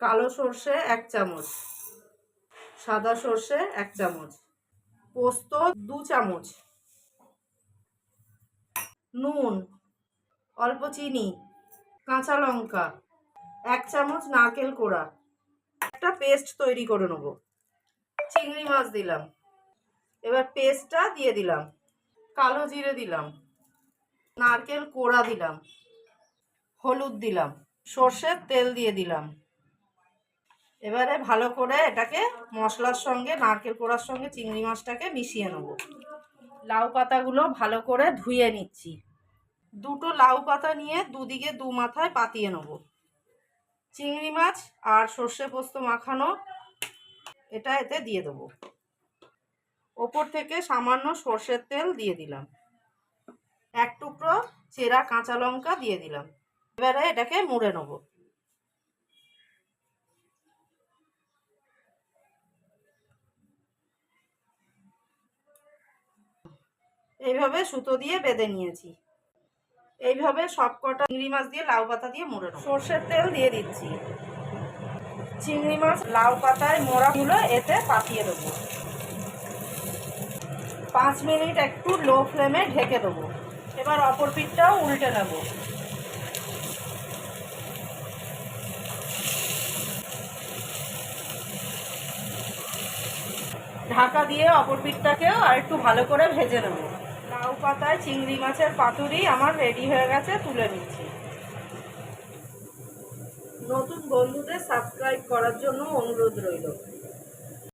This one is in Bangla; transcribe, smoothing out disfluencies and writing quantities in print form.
কালো সর্ষে 1 চামচ, সাদা সর্ষে 1 চামচ, পোস্ত 2 চামচ, নুন, অল্প চিনি, কাঁচা লঙ্কা, 1 চামচ নারকেল কোড়া। একটা পেস্ট তৈরি করে নেব। চিংড়ি মাছ দিলাম, এবার পেস্টটা দিয়ে দিলাম, কালো জিরে দিলাম, নারকেল কোড়া দিলাম, হলুদ দিলাম, সর্ষের তেল দিয়ে দিলাম। এবারে ভালো করে এটাকে মশলার সঙ্গে, নারকেল কোড়ার সঙ্গে চিংড়ি মাছটাকে মিশিয়ে নেব। লাউ পাতাগুলো ভালো করে ধুয়ে নিচ্ছি। দুটো লাউ পাতা নিয়ে দুদিকে দু মাথায় পাতিয়ে নেব। চিংড়ি মাছ আর সর্ষে পোস্ত মাখানো এটা এতে দিয়ে দেবো। ওপর থেকে সামান্য সর্ষের তেল দিয়ে দিলাম, 1 টুকরো চেরা কাঁচা লঙ্কা দিয়ে দিলাম। এবারে এটাকে মুড়ে নেব। এইভাবে সুতো দিয়ে বেঁধে নিয়েছি। এইভাবে সবকটা চিংড়ি মাছ দিয়ে লাউ পাতা দিয়ে মুড়ে নেব। সর্ষের তেল দিয়ে দিচ্ছি। চিংড়ি মাছ লাউ পাতায় মোড়াগুলো এতে পাতিয়ে দেবো। 5 মিনিট একটু লো ফ্লেমে ঢেকে দেবো। এবার অপর পিঠটাও উল্টে নেব। ঢাকা দিয়ে অপর পিঠটাকেও আর একটু ভালো করে ভেজে নেব। লাউ পাতায় চিংড়ি মাছের পাতুরি আমার রেডি হয়ে গেছে, তুলে নিচ্ছি। নতুন বন্ধুদের সাবস্ক্রাইব করার জন্য অনুরোধ রইল।